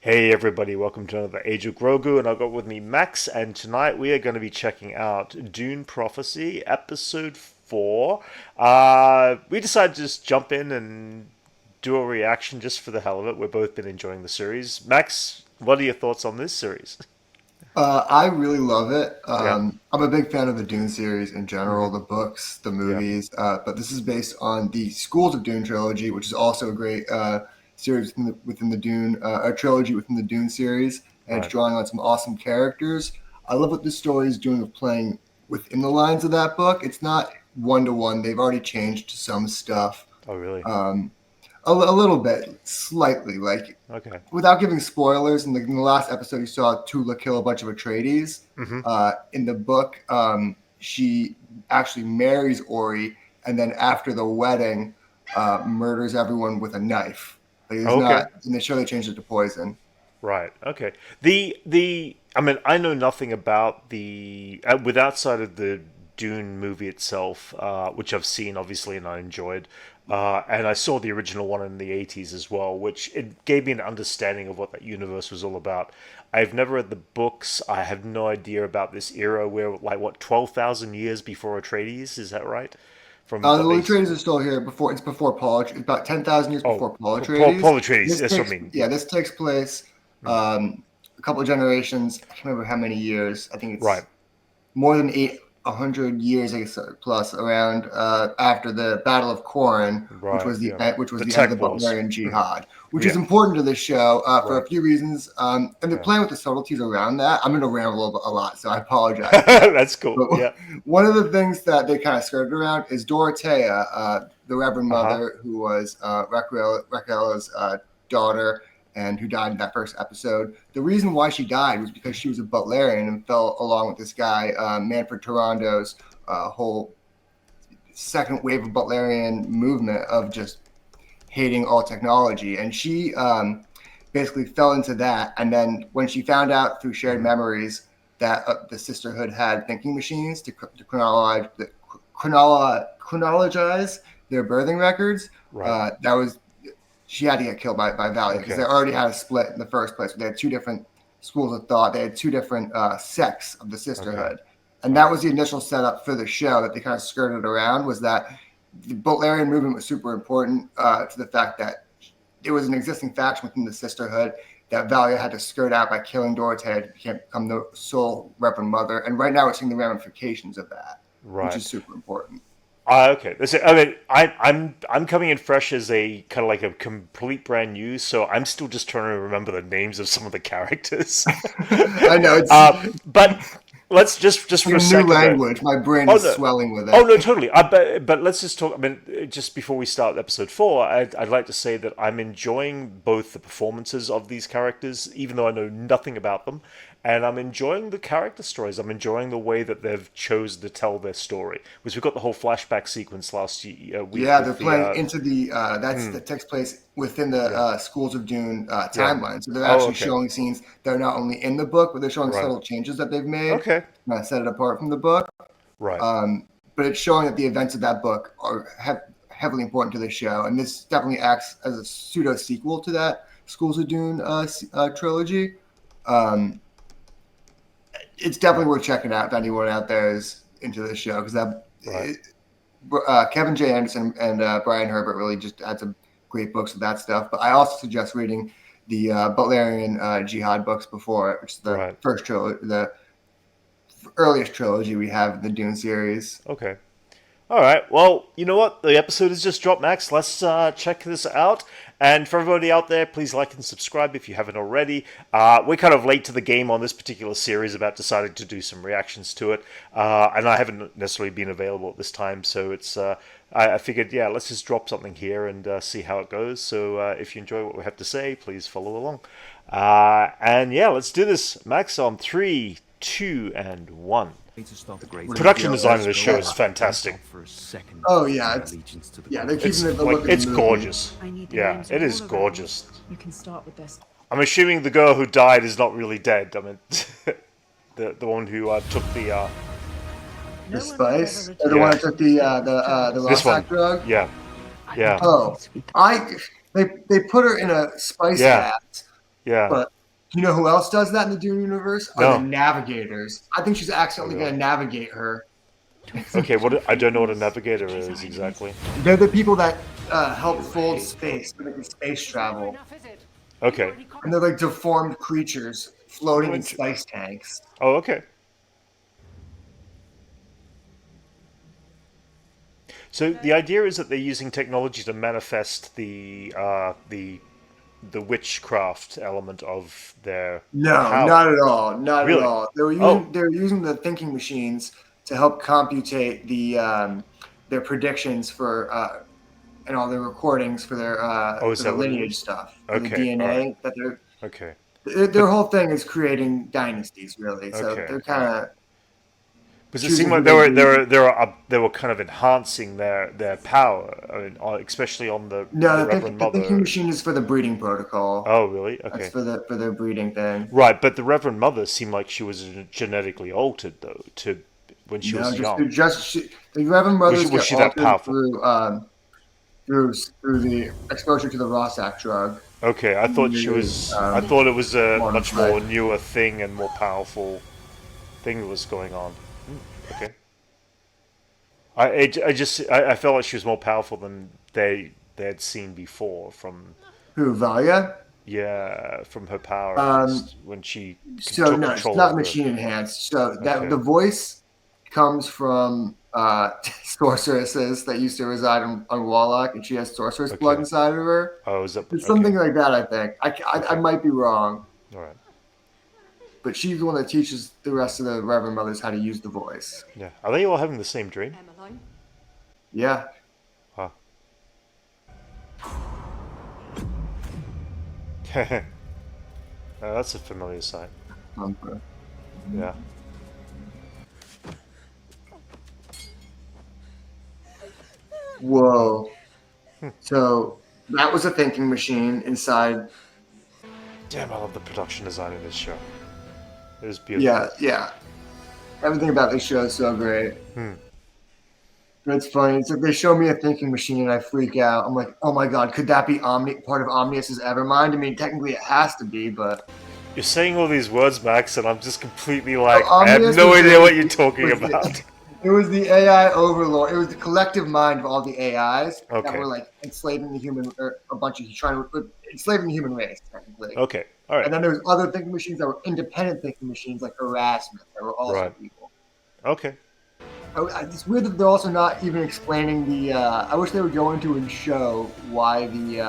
Hey everybody, welcome to another Age of Grogu, and I've got with me Max, and tonight we are going to be checking out Dune Prophecy, Episode 4. We decided to just jump in and do a reaction just for the hell of it. We've both been enjoying the series. Max, what are your thoughts on this series? I really love it. Yeah. I'm a big fan of the Dune series in general, Hmm. the books, the Yeah. movies, but this is based on the Schools of Dune trilogy, which is also a great series within the Dune, a trilogy within the Dune series, and it's Right. drawing on some awesome characters. I love what this story is doing of playing within the lines of that book. It's not one to one; they've already changed some stuff. Oh, really? Um, a little bit, slightly, like Okay. without giving spoilers, in the last episode, you saw Tula kill a bunch of Atreides. Hmm. In the book, she actually marries Ori, and then after the wedding, murders everyone with a knife. Like there's Okay. not, in the show they changed it to poison. Right. Okay. I mean, I know nothing about the with outside of the Dune movie itself, which I've seen obviously and I enjoyed, and I saw the original one in the '80s as well, which it gave me an understanding of what that universe was all about. I've never read the books. I have no idea about this era where, like, what 12,000 years before Atreides? Is that right? From The what they? Atreides is still here before it's before Paul. It's about 10,000 years Oh, before Paul Paul Atreides. Atreides. This That's what I takes mean. yeah, Yeah. this takes place Mm. a couple of generations. I can't remember how many years. I think Right. it's more than 800 years, I guess, plus around after the Battle of Corin, Right. Yeah. which was The the end of tech the wars. Butlerian Mhm. Jihad, which is Yeah. important to this show for Right. a few reasons. And they're Yeah. playing with the subtleties around that. I'm going to ramble a lot, so I apologize for that. That's cool. But Yeah. one of the things that they kind of skirted around is Dorothea, the Reverend Uh huh. Mother, who was Raquel's daughter and who died in that first episode. The reason why she died was because she was a Butlerian and fell along with this guy, Manfred Tarando's whole second wave of Butlerian movement of just hating all technology. And she basically fell into that. And then when she found out through shared Hmm. memories that the Sisterhood had thinking machines to chronologize their birthing records, Right. that was she had to get killed by Valiant because Okay. they already had a split in the first place. They had two different schools of thought. They had two different sects of the Okay. Sisterhood, and All that right. was the initial setup for the show that they kind of skirted around. Was that the Butlerian movement was super important to the fact that it was an existing faction within the Sisterhood that Valia had to skirt out by killing Dorothea to become the sole Reverend Mother. And right now we're seeing the ramifications of that, which Right. is super important. Okay. That's it. I mean, I'm coming in fresh as a kind of like a complete brand new, so I'm still just trying to remember the names of some of the characters. I know it's But let's just like for a a new second though. language. My brain Oh is no. swelling with Oh no, it. totally. But let's just talk. I mean, just before we start episode 4, I'd like to say that I'm enjoying both the performances of these characters, even though I know nothing about them, and I'm enjoying the character stories. I'm enjoying the way that they've chosen to tell their story. Because we've got the whole flashback sequence last week Yeah, with they're the playing into the hmm, that takes place within the yeah, Schools of Dune yeah. timeline. So they're Oh, actually okay, showing scenes that are not only in the book, but they're showing right, subtle changes that they've made okay, to set it apart from the book. right, But it's showing that the events of that book are heavily important to the show, and this definitely acts as a pseudo sequel to that Schools of Dune trilogy. Um, it's definitely right, worth checking out if anyone out there is into this show because right. Kevin J. Anderson and Brian Herbert really just had some great books of that stuff. But I also suggest reading the Butlerian Jihad books before it, which is the Right. first trilogy, the earliest trilogy we have in the Dune series. Okay. All right. Well, you know what? The episode has just dropped, Max. Let's check this out. And for everybody out there, please like and subscribe if you haven't already. We're kind of late to the game on this particular series about deciding to do some reactions to it. And I haven't necessarily been available at this time. So it's I figured, yeah, let's just drop something here and see how it goes. So if you enjoy what we have to say, please follow along. And yeah, let's do this. Max on 3, 2, and 1. What do you Production feel? design of this show is Yeah. fantastic. Oh yeah, they're keeping It's it the look of the it's movie. gorgeous. I need the Yeah, names it of is all around. gorgeous. You can start with this. I'm assuming the girl who died is not really dead. I mean, the one who took the The No one has spice, ever or the one yeah, that returned took from the state the of travel. this one. Rossack drug. Yeah, Yeah. Oh, I they put her in a spice Yeah. vat, Yeah. but you know who else does that in the Dune universe? Are the No. navigators. I think she's Oh, accidentally really? going to navigate her. Okay. I don't know what a navigator is exactly. They're the people that help You fold hateful. space so they can space It's never travel. enough, is it? You've Okay. already And they're conquered. like deformed creatures floating Oh, in spice tanks. oh, okay. So the idea is that they're using technology to manifest the witchcraft element of their No, power. not at all. Not at Really? all. Oh, They were using the thinking machines to help computate their predictions for and all their recordings oh, is for the that what it lineage is? stuff for the Okay. All right. DNA that Okay. their But whole thing is creating dynasties really. So okay. they're All kind right. of Because it seemed choosing who like they do. they were kind of enhancing their power. I mean, especially on the No, Reverend the thinking Mother. machine is for the breeding protocol. Oh, really? That's Okay. for their breeding thing. Right, but the Reverend Mother seemed like she was genetically altered though to when she No, was young. the Reverend Mothers Was get she that altered powerful? through the exposure to the Rossack drug. Okay, I thought she The was. I thought it was a quantum much more spike. newer thing and more powerful thing that was going on. Okay, I felt like she was more powerful than they had seen before from Who, Valia? yeah from her power at Um, least when she so took no, it's control not of the. machine enhanced. So that Okay, the voice comes from sorceresses that used to reside on Warlock, and she has sorceress blood okay. inside of her. Oh, is that It's okay? something like that, I think. I Okay, might be wrong, all right. but she's the one that teaches the rest of the Reverend Mothers how to use the voice. Yeah, are they all having the same dream? Emmeline, Yeah. Huh. That's a familiar sight. Um, Yeah. Whoa. So that was a thinking machine inside. Damn, I love the production design in this show. It is beautiful. Yeah, yeah. Everything about this show is so great. Hmm. But it's funny. It's like they show me a thinking machine and I freak out. I'm like, oh my god, could that be part of Omnius's Evermind? I mean, technically it has to be, but You're saying all these words, Max, and I'm just completely so like, I have Omnius no idea what you're talking was about. it was the AI overlord. It was the collective mind of all the AIs that Okay. were like enslaving the human, or a bunch of trying to enslaving the human race, technically. Okay. All right. And then there was other thinking machines that were independent thinking machines, like harassment, that were also Right. people. Okay. It's weird that they're also not even explaining the. I wish they would go into and show why the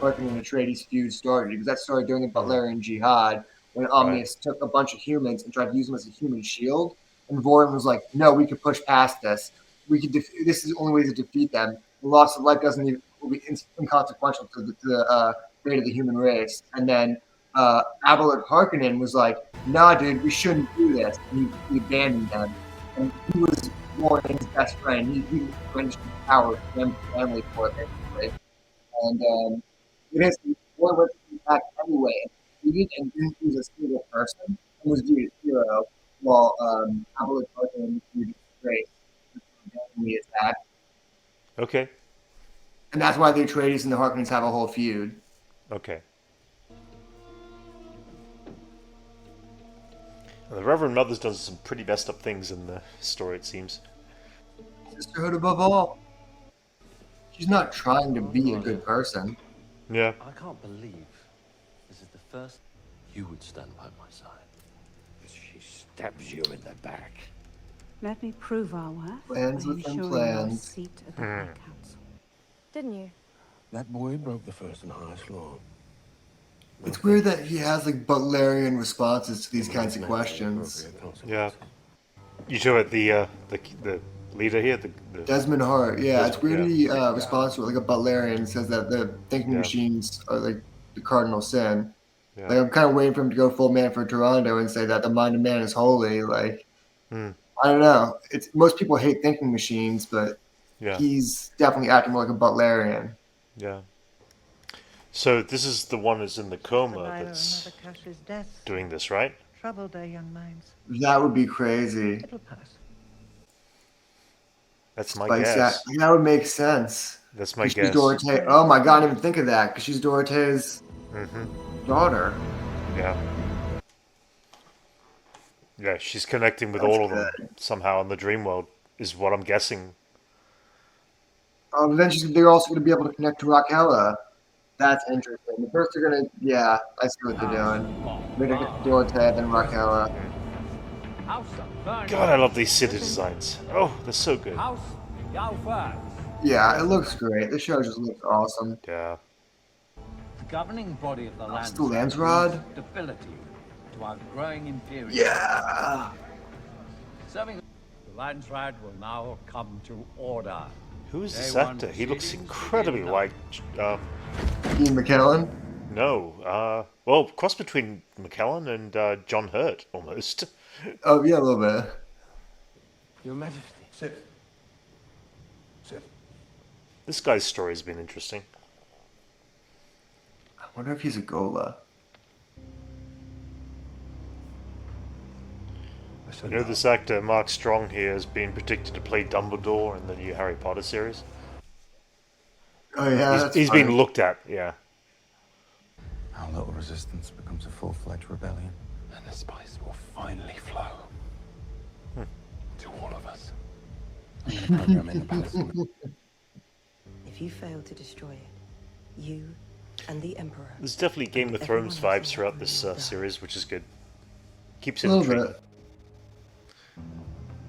Orphan and Atreides feud started, because that started during the Hmm. Butlerian Jihad when Right. Omnius took a bunch of humans and tried to use them as a human shield. And Vorin was like, "No, we could push past this. We could. This is the only way to defeat them. The loss of life doesn't even will be inconsequential to the fate of the human race." And then Abalid Harkonnen was like, "Nah, dude, we shouldn't do this." And he abandoned them. And he was Warren's best friend. He brings power to them family for it, basically. And it is Warren went back anyway and defeated and didn't use a single person and was viewed as hero, while Avalon Parkin was viewed as great when he attacked. Okay. And that's why the Atreides and the Harkonnens have a whole feud. Okay. And the Reverend Mother's done some pretty messed up things in the story, it seems. Sisterhood above all. She's not trying to Oh, be a Roger. good person. Yeah. I can't believe this is the first you would stand by my side. She stabs you in the back. let me prove our worth Plans by within ensuring your plans. seat at the High Council. Didn't you? That boy broke the first and highest law. It's weird that he has like Butlerian responses to these kinds of questions. Yeah. You talk about the leader here, the Desmond Hart, yeah, it's weird yeah. he responds to it like a Butlerian and says that the thinking Yeah. machines are like the cardinal sin. Yeah. Like I'm kind of waiting for him to go full man for Toronto and say that the mind of man is holy. Like Hmm. I don't know. It's most people hate thinking machines, but Yeah. he's definitely acting more like a Butlerian. Yeah. So this is the one that's in the coma Survivor that's another Cush's death doing this, right? troubled their young minds. That would be crazy. It'll pass. That's my Like that, guess. that would make sense. That's my She's guess. Dorothea. Oh my god, I didn't even think of that because she's Dorothea's daughter. Yeah. Yeah, she's connecting with That's all of good. them somehow in the dream world, is what I'm guessing. But then they're also going to be able to connect to Raquella. That's interesting. The first they're going to, yeah, I see what they're doing. They're going to get to Dorothea, then Raquella. God, I love these city designs. Oh, they're so good. Yeah, it looks great. The show just looks awesome. Yeah. The governing body of the It's the Lance Rod. stability to our growing imperium. Yeah. Serving the Landsrad will now come to order. Who is this Day one actor? He looks proceedings incredibly begin like. Ian McKellen. No. Well, cross between McKellen and John Hurt, almost. Oh, yeah, a little bit. Your Majesty. Sit. Sit. This guy's story has been interesting. I wonder if he's a Gola. You know, this actor, Mark Strong, here has been predicted to play Dumbledore in the new Harry Potter series. Oh, yeah, that's He's funny. been looked at, yeah. Our little resistance becomes a full-fledged rebellion, and the spice will finally flow to all of us. I'm going to program in the palace. If you fail to destroy it, you and the Emperor. There's definitely Game of Thrones vibes throughout this series, which is good. Keeps A it little intriguing. bit.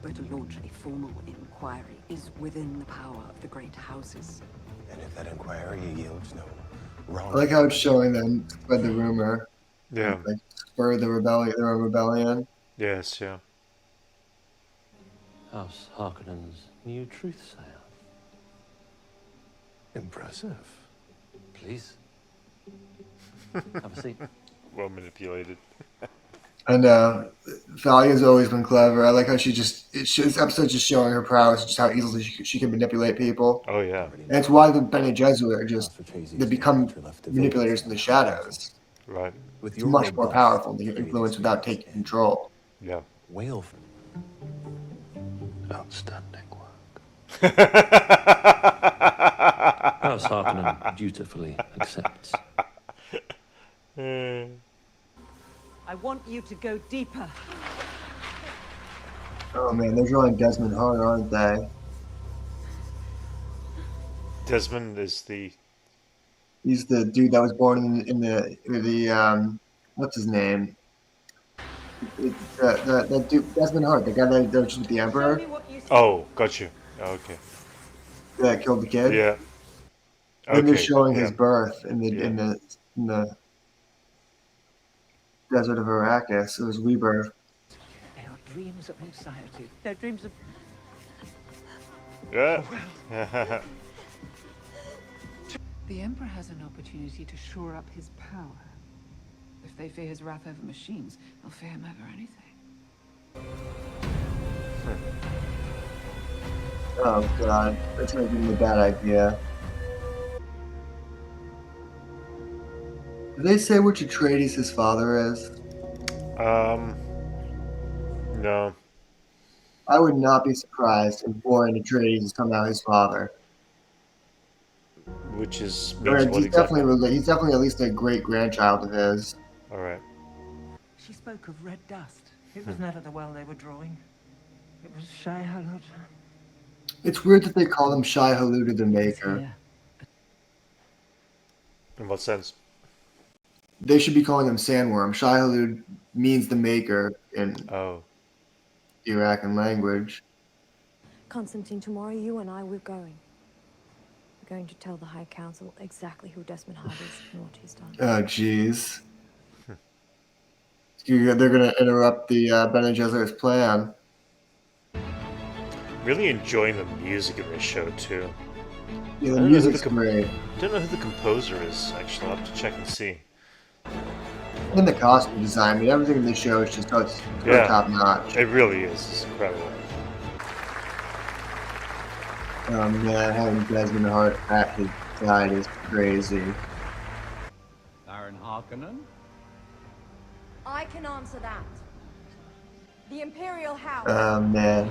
But to launch a formal inquiry is within the power of the great houses. And if that inquiry yields no I wrong. like how it's showing them spread the rumor. Yeah. Like, spur the rebellion. Yes, yeah. House Harkonnen's new truth sayer. Impressive. Please. Have a seat. Well manipulated. And Thalia's always been clever. I like how this episode's just showing her prowess, just how easily she can manipulate people. Oh, yeah. And it's why the Bene Gesserit are just, they become manipulators in the shadows. Right. With It's much more powerful to influence without taking control. Yeah. whale. Outstanding work. House Harkonnen dutifully accepts. I want you to go deeper. Oh man, they're drawing Desmond Hart, aren't they? Desmond is the... He's the dude that was born in the what's his name? The dude, Desmond Hart, the guy that was with the Emperor. Oh, got you. Oh, okay. That killed the kid. Yeah. And they're Okay, showing yeah. his birth in the Yeah. in the desert of Arrakis. It was rebirth. They are dreams of anxiety. They're dreams of... Yeah. The Emperor has an opportunity to shore up his power. If they fear his wrath over machines, they'll fear him over anything. Oh god, that's gonna be a bad idea. Did they say which Atreides his father is? No. I would not be surprised if Warren Atreides is somehow his father. Which is... Or means what he's exactly? he's definitely at least a great grandchild of his. Alright. She spoke of red dust. It was never the well they were drawing. It was Shai Hulud. It's weird that they call him Shai Hulud the Maker. Here. In what sense? They should be calling him Sandworm. Shai Hulud means the Maker in Oh. the Iraqi language. Constantine, tomorrow you and I, we're going. We're going to tell the High Council exactly who Desmond Hart is and what he's done. Oh, jeez. They're going to interrupt the Bene Gesserit's plan. Really enjoying the music in this show, too. Yeah, I the don't know who music's the great. Don't know who the composer is, actually. I'll have to check and see. And the costume design, I mean, everything in this show is just Yeah. top notch. It really is. It's incredible. Oh man, having Desmond Hart at his side is crazy. Baron Harkonnen? I can answer that. The Imperial House. Oh man.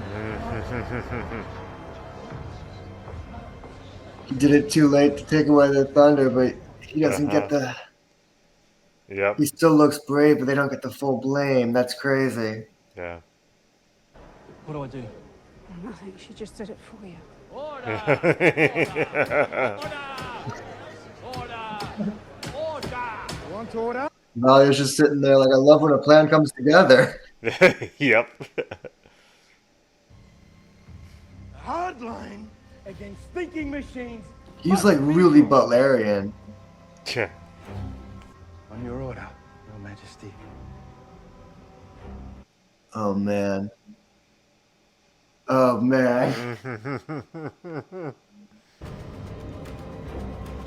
He did it too late to take away the thunder, but he doesn't get the. Yep. He still looks brave, but they don't get the full blame. That's crazy. Yeah. What do I do? Nothing. She just did it for you. Valia's just sitting there like, I love when a plan comes together. Yep. Hardline against thinking machines. He's like really Butlerian. Yeah. On your order, Your Majesty. Oh man. Oh man.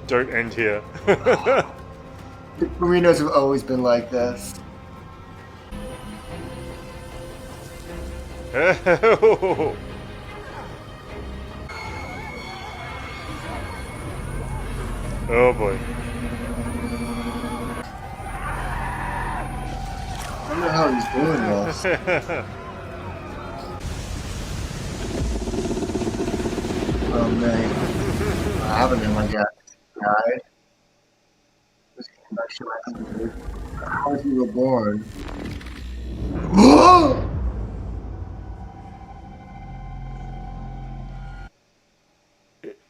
Don't end here. The Marinos have always been like this. Oh boy. I don't know how he's doing this. Oh man. What happened to him, I guess? Died? Just came back to life. How was he reborn?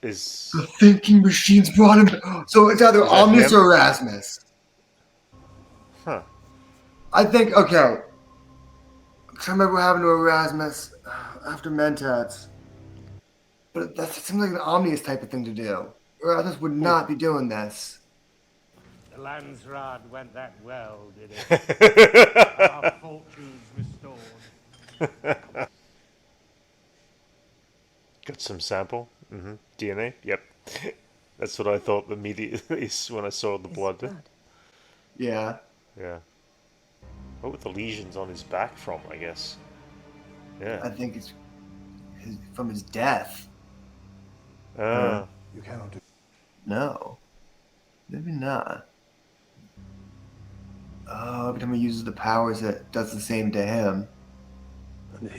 Is The thinking machines brought him. So it's either Is that Omnis him? or Erasmus. huh? I think, okay. Because I remember what happened to Erasmus after Mentats. But that seems like an Omnius type of thing to do. Erasmus would not be doing this. The Landsrod went that well, did it? Our fortunes restored. Got some sample. DNA. Yep. That's what I thought immediately when I saw the blood. Yeah. Yeah. What were the lesions on his back from? I guess. I Yeah. think it's from his death. Ah. You cannot do. No. Maybe not. Oh, every time he uses the powers, it does the same to him.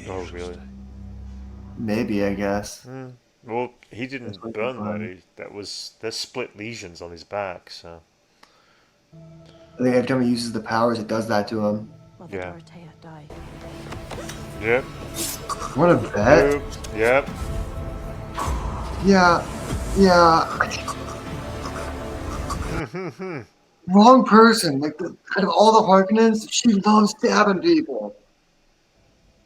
Oh really? Maybe, I guess. Well, he That's didn't what burn you'll that. find. There's split lesions on his back. So I think every time he uses the powers, it does that to him. Mother Yeah. Dorothea died. yep. What a bet. Nope. Yep. Yeah. Yeah. Wrong person. Like, out of all the Harkonnens, she loves stabbing people.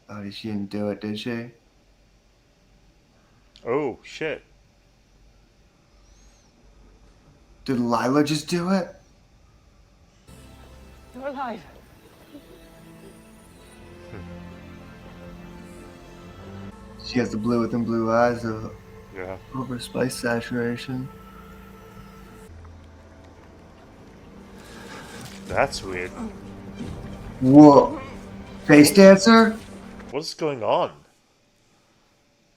Oh, she didn't do it, did she? Oh shit. Did Lila just do it? You're alive. She has the blue within blue eyes of Yeah. over spice saturation. That's weird. Whoa. Face dancer? What's going on?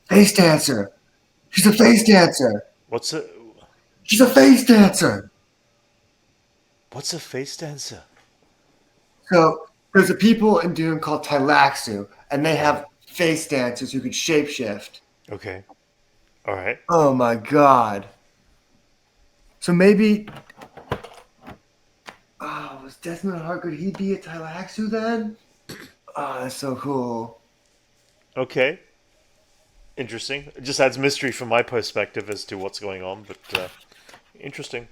Face dancer. She's a face dancer. What's a She's a face dancer. What's a face dancer? So there's a people in Dune called Tylaxu, and they have face dancers who can shapeshift. Okay. All right. Oh my god. So maybe. Oh, was Desmond Hart, could he be a Tylaxu then? Oh, that's so cool. Okay. Interesting. It just adds mystery from my perspective as to what's going on, but interesting.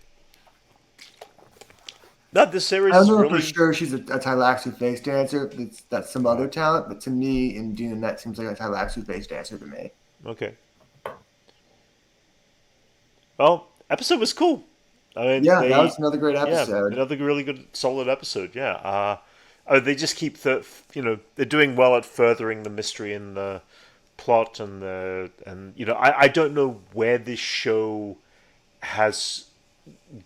No, this series I don't is know really for sure she's a Tylaxu face dancer. That's some other talent, but to me in Dune, that seems like a Tylaxu face dancer to me. okay. Well, episode was cool. I mean, Yeah, that was another great yeah, episode. another really good, solid episode. Yeah. They just keep they're doing well at furthering the mystery and the plot and I don't know where this show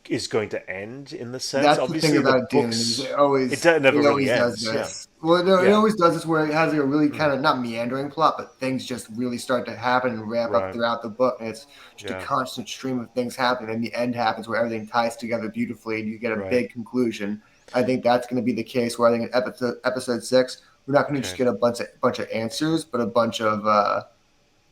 is going to end in the sense. That's the Obviously, thing the about Dune. books Is it never really always ends. does Yeah. this. Well, no, it Yeah. always does this where it has like a really kind of not meandering plot, but things just really start to happen and ramp up Right. throughout the book, and it's just Yeah. a constant stream of things happening. And the end happens where everything ties together beautifully, and you get a Right. big conclusion. I think that's going to be the case. Where I think in episode 6, we're not going to just Okay. get a bunch of answers, but a bunch of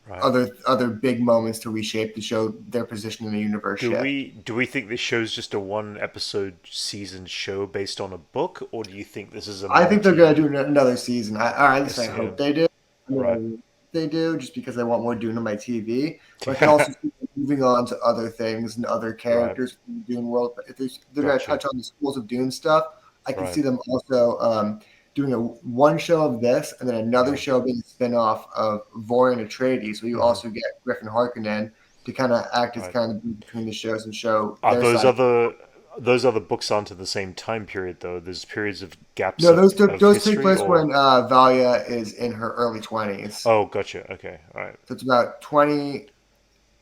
Right. other big moments to reshape to show their position in the universe Do shift. we think this show's just a one episode season show based on a book, or do you think this is a I think they're going to multi? do another season. Or at least I Yeah. hope they do. I mean, I Right. hope they do just because I want more Dune on my TV. But I can also see them moving on to other things and other Right. characters in the Dune world. But if they're going to Gotcha. touch on the schools of Dune stuff, I can Right. see them also doing one show of this and then another Yeah. show being a spin-off of Vorin Atreides, where you also get Griffin Harkonnen to kind of act as Right. kind of the bridge between the shows and show Are their side. those other books aren't in the same time period though? There's periods of gaps No, of those take history, place or when Valia is in her early 20s. oh, gotcha. Okay, all right. So it's about 20,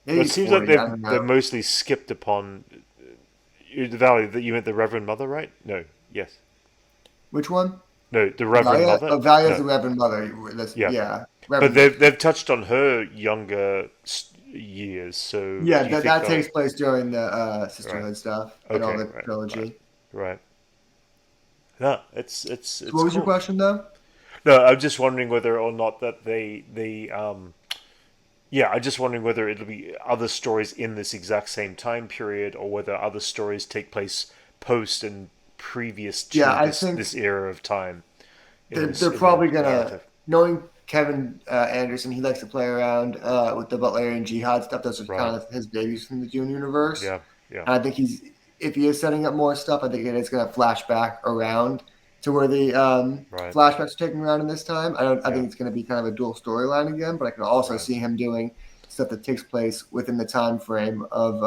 But maybe it seems like 40. I don't they've know. mostly skipped upon the Valley. That you meant the Reverend Mother, right? No. Yes. Which one? No, the Reverend Valia? Mother. Oh, Valia's No. the Reverend Mother. Yeah. Yeah. But Reverend. they've touched on her younger years. So Yeah, do you think that they'll? takes place during the Right. Sisterhood stuff and all Okay. the Right. trilogy. Right. No, So it's what was your cool. question, though? No, I'm just wondering whether or not that yeah, I'm just wondering whether it'll be other stories in this exact same time period, or whether other stories take place post and previous Yeah, to I this think era of time they're in the probably going to, narrative. knowing Kevin Anderson, he likes to play around with the Butlerian Jihad stuff. Those are Right. kind of his babies from the Dune universe. Yeah. Yeah. And I think if he is setting up more stuff, I think it is going to flash back around to where the Right. flashbacks are taking around in this time. I Yeah. think it's going to be kind of a dual storyline again, but I can also Right. see him doing stuff that takes place within the time frame of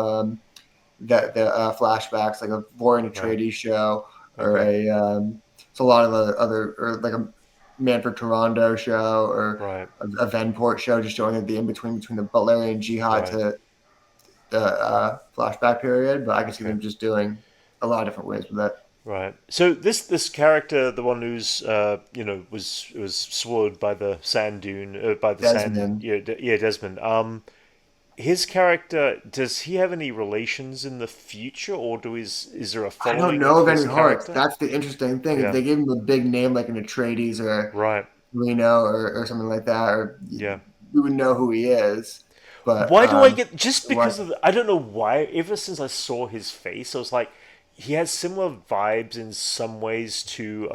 the flashbacks, like a Vorin Right. Atreides show or Okay. it's a lot of other or like a Manfred Toronto show or Right. a Venport show, just showing the in between the Butlerian Jihad Right. to the flashback period, but I can see Okay. them just doing a lot of different ways with that. Right. So this character, the one who's was swallowed by the sand dune, by the sand, Desmond. yeah, Desmond. His character, does he have any relations in the future, or is there a I don't following know of of any his hearts. character? That's the interesting thing. If Yeah. they gave him a big name like an Atreides or Right. Reno or something like that, or Yeah. we would know who he is. But Why do I get just because what? of I don't know why. Ever since I saw his face, I was like, he has similar vibes in some ways to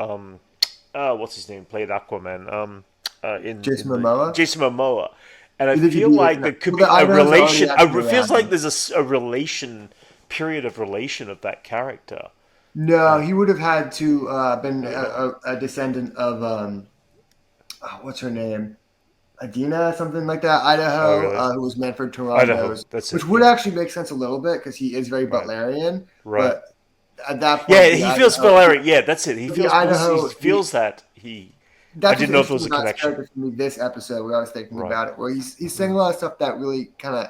what's his name? Played Aquaman. Jason In the Momoa? Jason Momoa, and I You think he'd feel be like looking there at? could Well, be the a Idaho's already relation. acting It feels around like him. there's a relation period of relation of that character. No, he would have had to been Maybe not. a descendant of what's her name? Adina, something like that, Oh, Idaho, really? who was Manfred Idaho. Toronto's, That's which it. would Yeah. actually make sense a little bit because he is very Right. Butlerian. Right. But at that Yeah. point, He feels Valerian. Yeah. That's it. He the feels because he Idaho, feels that he. I that's what's didn't know if there was interesting a about his connection. character for me this episode where I was thinking Right. about it, where he's saying a lot of stuff that really kind of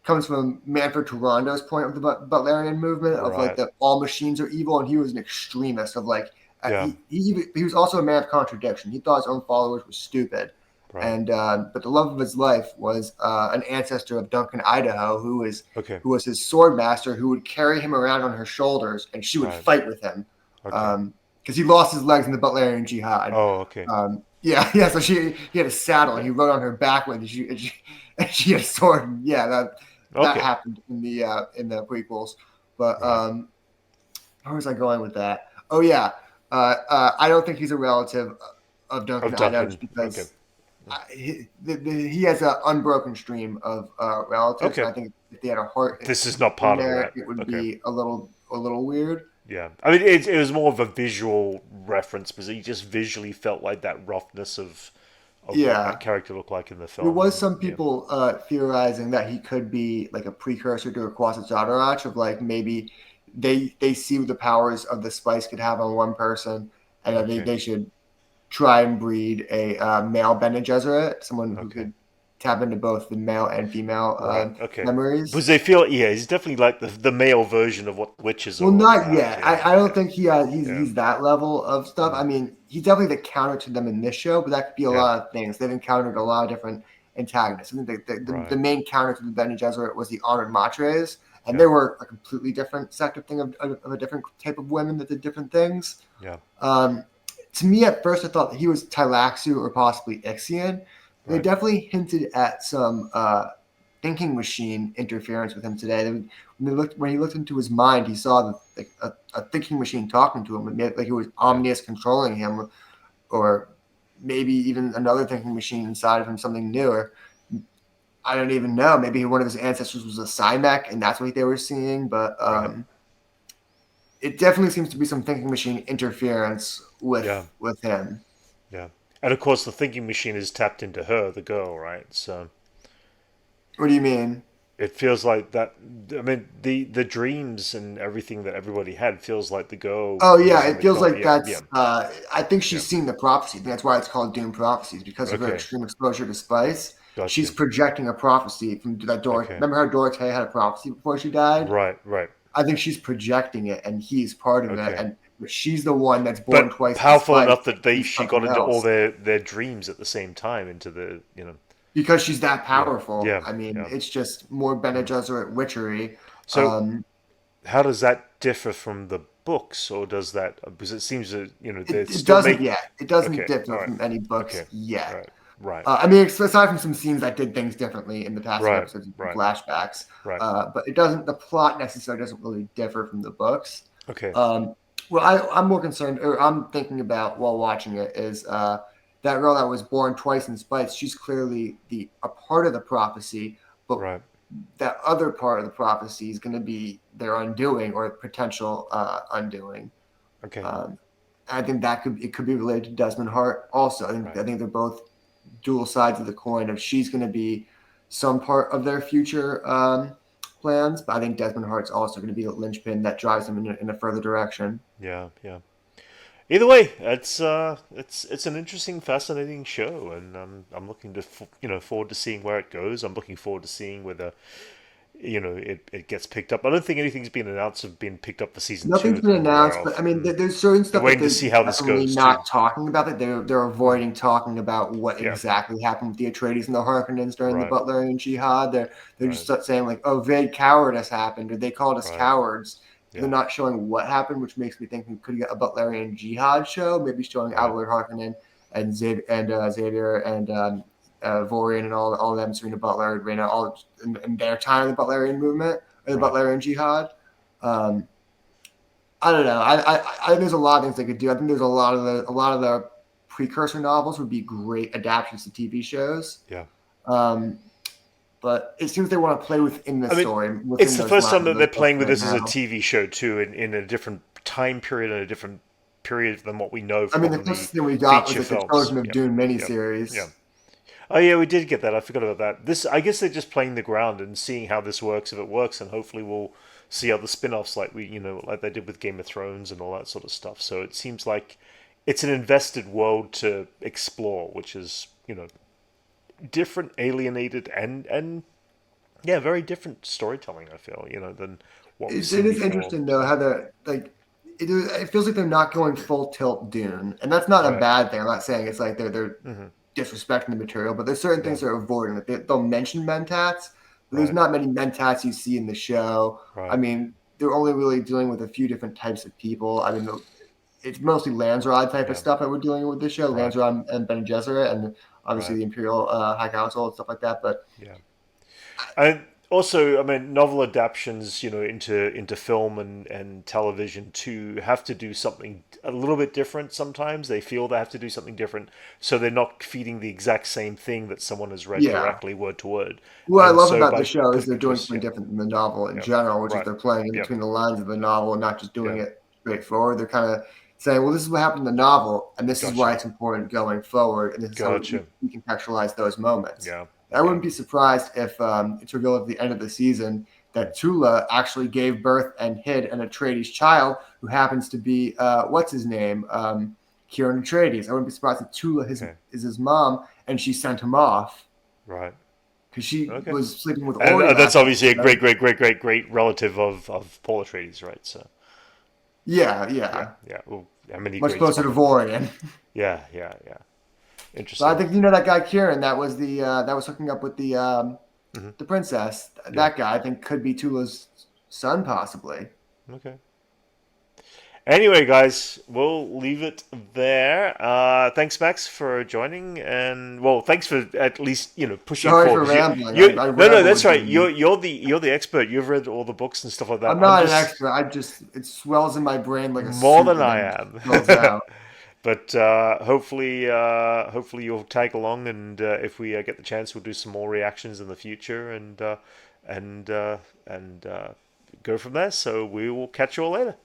comes from Manfred Toronto's point of the Butlerian movement of like Right. that all machines are evil, and he was an extremist of like Yeah. he was also a man of contradiction. He thought his own followers were stupid. Right. And but the love of his life was an ancestor of Duncan Idaho, Okay. who was his sword master, who would carry him around on her shoulders, and she would Right. fight with him Okay. because he lost his legs in the Butlerian Jihad. Oh. Okay. Yeah. So he had a saddle, and he rode on her back with, and she had a sword. And yeah, that Okay. happened in the prequels. But Right. where was I going with that? Oh yeah, I don't think he's a relative of Duncan Of Idaho just Duncan. because. Okay. He has an unbroken stream of relatives. Okay. And I think if they had a heart This is not in part of there, that. it would Okay. be a little weird. Yeah. I mean, it was more of a visual reference because he just visually felt like that roughness of what Yeah. that character looked like in the film. There was And, some yeah. people theorizing that he could be like a precursor to a Quasitzadarach of like maybe they see what the powers of the spice could have on one person, and that Okay. they should try and breed a male Bene Gesserit, someone who Okay. could tap into both the male and female Right. Okay. memories. Because they feel, yeah, he's definitely like the male version of what witches are Well, all not about. yet. Yeah. I don't Yeah. think Yeah. he's that level of stuff. I mean, he's definitely the counter to them in this show, but that could be a Yeah. lot of things. They've encountered a lot of different antagonists. I think Right. the main counter to the Bene Gesserit was the Honored Matres, and Yeah. they were a completely different sector thing of a different type of women that did different things. Yeah. To me, at first, I thought that he was Tylaxu or possibly Ixion, They Right. definitely hinted at some thinking machine interference with him today. When he looked into his mind, he saw a thinking machine talking to him, like it was Omnius controlling him, or maybe even another thinking machine inside of him, something newer. I don't even know. Maybe one of his ancestors was a Cymek, and that's what they were seeing. But Right. it definitely seems to be some thinking machine interference Yeah. with him. Yeah. And of course, the thinking machine is tapped into her, the girl, right? So What do you mean? it feels like that. I mean, the dreams and everything that everybody had feels like the girl Oh was yeah, in it the feels cult. like Yeah. Yeah. that's. I think Yeah. she's seen the prophecy. That's why it's called Dune Prophecies, because of her Okay. extreme exposure to spice. She's Gotcha. projecting a prophecy from that Dor. Okay. Remember how Dorothea had a prophecy before she died? Right. Right. I think she's projecting it, and he's part of it. Okay. And she's the one that's born But twice in powerful spice. enough that they He's she got something into all else their dreams at the same time into the because she's that yeah, powerful. yeah, I mean, yeah. it's just more Bene Gesserit witchery. So Um, how does that differ from the books, or does that, because it seems that they're it still doesn't make. yet. It doesn't Okay, all differ right, from any books okay, all yet. right, right, I mean, aside from some scenes that did things differently in the past few right, episodes and right, flashbacks, right. but it doesn't. The plot necessarily doesn't really differ from the books. Okay, Well, I'm more concerned, or I'm thinking about while watching it is that girl that was born twice in spice. She's clearly a part of the prophecy, but right, that other part of the prophecy is going to be their undoing or potential undoing. okay, Um, I think it could be related to Desmond Hart also. right, I think they're both dual sides of the coin. If she's going to be some part of their future plans, but I think Desmond Hart's also going to be the linchpin that drives them in a further direction. yeah, yeah. Either way, it's an interesting, fascinating show, and I'm looking to forward to seeing where it goes. I'm looking forward to seeing whether it gets picked up. I don't think anything's been announced of being picked up for season two Nothing's that been I'm aware announced, of. but I mean, there's certain I'm stuff that waiting to they're see how this definitely goes too. not talking about. That they're avoiding talking about what Yeah, exactly happened with the Atreides and the Harkonnens during the right, Butlerian Jihad. They're right, just saying like, "Oh, vague cowardice happened," or "They called us right. cowards." They're Yeah, not showing what happened, which makes me think we could get a Butlerian Jihad show, maybe showing right, Albert Harkonnen and Xavier and Vorian and all of them, Serena Butler, Reyna, all in their time in the Butlerian movement or the right. Butlerian Jihad. Um, I don't know. I think there's a lot of things they could do. I think there's a lot of the precursor novels would be great adaptations to TV shows. Yeah. Um, but it seems they want to play within the I mean, story, it's within the those first lines time of that they're those books playing with right this as a now. TV show too, in a different time period and a different period than what we know I mean, the from the closest thing we got was feature like the films. Children of Yeah, Dune yeah, yeah. miniseries. Oh yeah, we did get that. I forgot about that. This, I guess, they're just playing the ground and seeing how this works. If it works, and hopefully we'll see other spin-offs like like they did with Game of Thrones and all that sort of stuff. So it seems like it's an invested world to explore, which is different, alienated, and yeah, very different storytelling. I feel than what we've It seen is before. interesting though So how they're like it feels like they're not going full tilt Dune, and that's not a right, bad thing. I'm not saying it's like they're hmm disrespecting the material, but there's certain yeah, things they're avoiding. Like they'll mention mentats, but there's right, not many mentats you see in the show. I right, mean, they're only really dealing with a few different types of people. I mean, it's mostly Landsrod type of yeah, stuff that we're dealing with this show, right, Landsrod and Bene Gesserit, and obviously right, the Imperial High Council and stuff like that. But yeah. And also, I mean, novel adaptations, into film and television too, have to do something a little bit different sometimes. They feel they have to do something different, so they're not feeding the exact same thing that someone has read yeah, directly, word to word. what I And love so about the by show is putting they're a doing twist, something yeah, different than the novel in yeah, general, which is right, they're playing in yeah, between the lines of the novel and not just doing yeah, it straightforward. They're kind of saying, well, this is what happened in the novel, and this is why gotcha, it's important going forward, and this is how gotcha, we contextualize those moments. yeah, I okay, wouldn't be surprised if it's revealed at the end of the season hmm. that Tula actually gave birth and hid an Atreides child who happens to be, what's his name? Kieran Atreides. I wouldn't be surprised if Tula Okay, is his mom, and she sent him off right, because she okay. was sleeping with And Ori that's last obviously a episode. great, great, great, great, great relative of Paul Atreides, right? So Yeah, yeah, yeah. yeah. Well, how many Much greats closer to come in? Vorian. Yeah, yeah, yeah. But I Interesting. think that guy Kieran that was that was hooking up with Hmm. the princess. Yeah. That guy I think could be Tula's son possibly. Okay. Anyway, guys, we'll leave it there. Thanks, Max, for joining, and well, thanks for at least pushing Sorry forward. for rambling. No, rambled that's right. and- You're the expert. You've read all the books and stuff like that. I'm not an expert. It swells in my brain like a More soup than and I then am. spills out. But hopefully you'll tag along, and if we get the chance, we'll do some more reactions in the future, and go from there. So we will catch you all later.